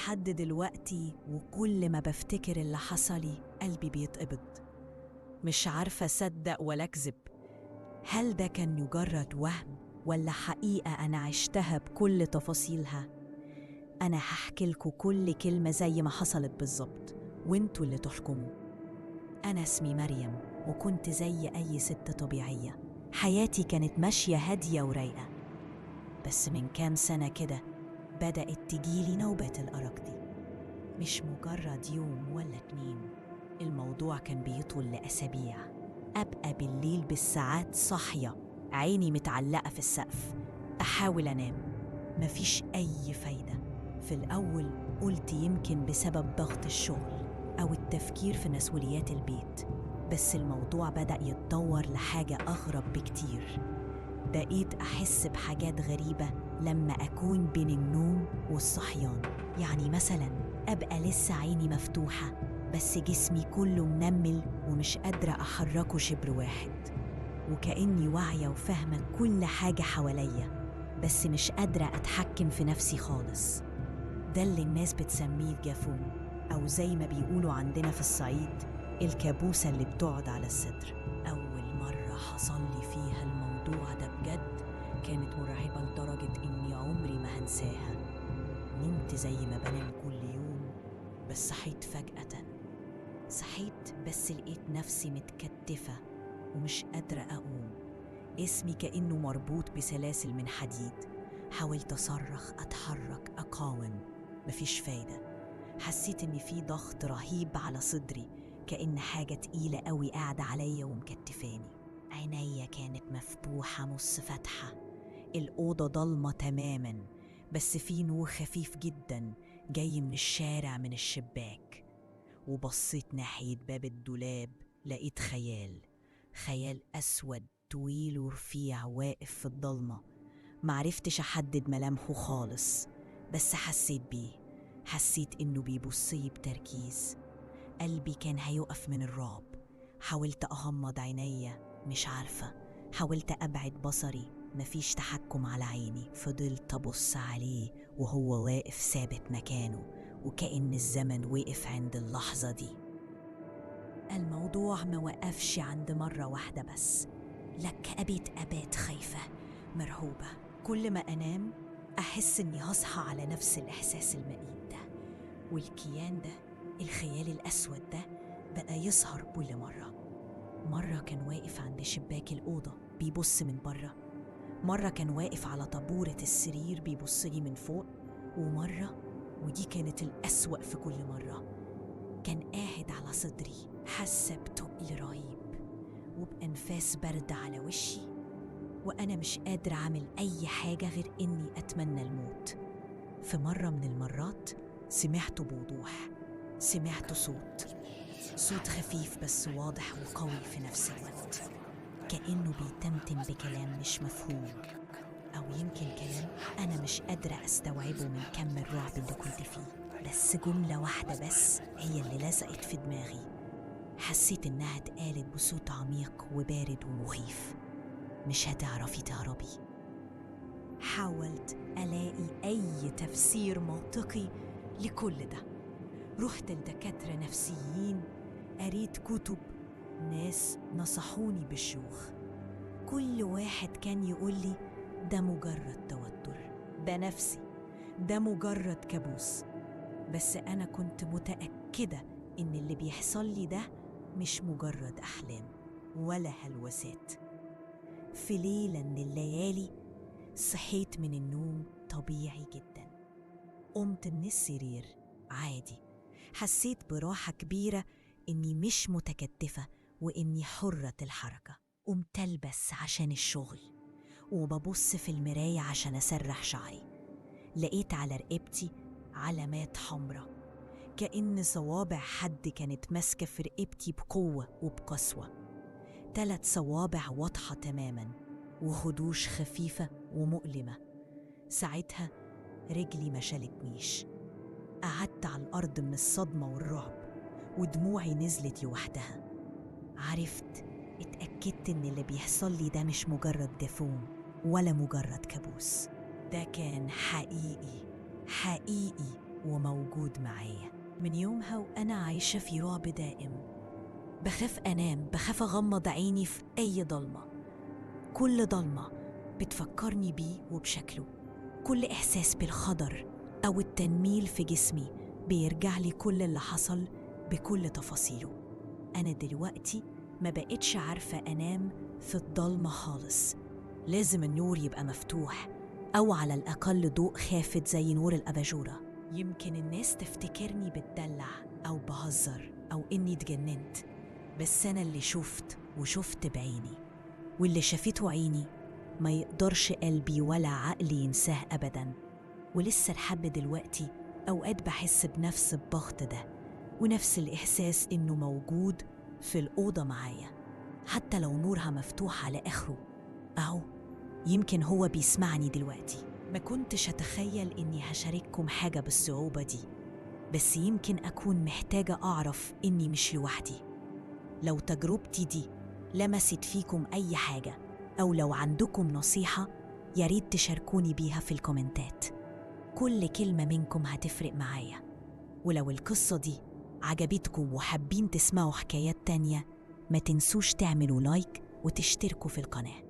لحد دلوقتي وكل ما بفتكر اللي حصلي قلبي بيتقبض. مش عارفة أصدق ولا أكذب. هل ده كان مجرد وهم ولا حقيقة أنا عشتها بكل تفاصيلها؟ أنا هحكي لكم كل كلمة زي ما حصلت بالظبط، وانتوا اللي تحكموا. أنا اسمي مريم، وكنت زي أي ست طبيعية. حياتي كانت ماشية هادية ورايقة. بس من كام سنة كده بدأت تجيلي نوبات الأرق دي. مش مجرد يوم ولا 2، الموضوع كان بيطول لأسابيع. أبقى بالليل بالساعات صاحية، عيني متعلقة في السقف، أحاول أنام، مفيش أي فايدة. في الأول قلت يمكن بسبب ضغط الشغل أو التفكير في مسؤوليات البيت، بس الموضوع بدأ يتطور لحاجة أغرب بكتير. بقيت أحس بحاجات غريبة لما أكون بين النوم والصحيان. يعني مثلاً أبقى لسه عيني مفتوحة بس جسمي كله منمل ومش قادرة أحركه شبر واحد، وكأني واعية وفاهمة كل حاجة حواليا بس مش قادرة أتحكم في نفسي خالص. ده اللي الناس بتسميه الجافوم، أو زي ما بيقولوا عندنا في الصعيد الكابوسة اللي بتقعد على الصدر. أول مرة حصل لي فيها الموضوع ده بجد كانت مرعبة لدرجة إني عمري ما هنساها. نمت زي ما بنام كل يوم، بس صحيت فجأة. صحيت بس لقيت نفسي متكتفة ومش قادرة أقوم. اسمي كأنه مربوط بسلاسل من حديد. حاولت أصرخ، أتحرك، أقاوم، مفيش فايدة. حسيت إن في ضغط رهيب على صدري، كأن حاجة تقيلة قوي قاعدة عليا ومكتفاني. عينيا كانت مفتوحة نص فتحة. الأوضة ضلمة تماماً، بس في نور خفيف جداً جاي من الشارع من الشباك. وبصيت ناحية باب الدولاب، لقيت خيال أسود طويل ورفيع واقف في الضلمة. معرفتش أحدد ملامحه خالص، بس حسيت بيه. حسيت إنه بيبصي بتركيز. قلبي كان هيقف من الرعب. حاولت أغمض عينيا، مش عارفة. حاولت أبعد بصري، مفيش تحكم على عيني. فضلت أبص عليه وهو واقف ثابت مكانه، وكأن الزمن وقف عند اللحظة دي. الموضوع ما وقفش عند مرة واحدة بس، لك أبات خايفة مرعوبة. كل ما أنام أحس إني هصحى على نفس الإحساس المئيد ده. والكيان ده، الخيال الأسود ده، بقى يظهر كل مرة كان واقف عند شباك الأوضة بيبص من بره، مرة كان واقف على طابورة السرير بيبصلي من فوق، ومرة، ودي كانت الأسوأ في كل مرة، كان قاعد على صدري، حاسة بتقل رهيب وبأنفاس برد على وشي، وأنا مش قادرة أعمل أي حاجة غير إني أتمنى الموت. في مرة من المرات سمعته بوضوح. سمعت صوت خفيف بس واضح وقوي في نفس الوقت، كأنه بيتمتم بكلام مش مفهوم، أو يمكن كلام أنا مش قادرة أستوعبه من كم الرعب اللي كنت فيه. بس جملة واحدة بس هي اللي لزقت في دماغي. حسيت إنها اتقالت بصوت عميق وبارد ومخيف: مش هتعرفي تهربي. حاولت ألاقي أي تفسير منطقي لكل ده. رحت لدكاترة نفسيين، قريت كتب، ناس نصحوني بالشوخ. كل واحد كان يقولي ده مجرد توتر، ده نفسي، ده مجرد كابوس. بس أنا كنت متأكدة إن اللي بيحصل لي ده مش مجرد أحلام ولا هلوسات. في ليلة من الليالي صحيت من النوم طبيعي جدا. قمت من السرير عادي. حسيت براحة كبيرة، إني مش متكتفة وإني حرة الحركة. قمت ألبس عشان الشغل وببص في المراية عشان أسرح شعري. لقيت على رقبتي علامات حمراء، كأن صوابع حد كانت ماسكة في رقبتي بقوة وبقسوة. 3 صوابع واضحة تماما وخدوش خفيفة ومؤلمة. ساعتها رجلي ما شالتنيش. قعدت على الأرض من الصدمة والرعب، ودموعي نزلت لوحدها. اتأكدت إن اللي بيحصل لي ده مش مجرد جفون ولا مجرد كابوس. ده كان حقيقي وموجود معايا. من يومها وأنا عايشة في رعب دائم، بخاف أنام، بخاف أغمض عيني في أي ضلمة. كل ضلمة بتفكرني بيه وبشكله، كل إحساس بالخضر أو التنميل في جسمي بيرجع لي كل اللي حصل بكل تفاصيله. أنا دلوقتي ما بقتش عارفة أنام في الضلمة خالص، لازم النور يبقى مفتوح أو على الأقل ضوء خافت زي نور الأباجورة. يمكن الناس تفتكرني بتدلع أو بهزر أو إني اتجننت، بس أنا اللي شفت بعيني، واللي شافته عيني ما يقدرش قلبي ولا عقلي ينساه أبداً. ولسه لحد دلوقتي أوقات بحس بنفس الضغط ده ونفس الإحساس إنه موجود في الأوضة معايا، حتى لو نورها مفتوح على آخره. أهو يمكن هو بيسمعني دلوقتي. ما كنتش أتخيل إني هشارككم حاجة بالصعوبة دي، بس يمكن أكون محتاجة أعرف إني مش لوحدي. لو تجربتي دي لمست فيكم أي حاجة أو لو عندكم نصيحة، ياريت تشاركوني بيها في الكومنتات. كل كلمة منكم هتفرق معايا. ولو القصة دي عجبتكم وحابين تسمعوا حكايات تانية، ما تنسوش تعملوا لايك وتشتركوا في القناة.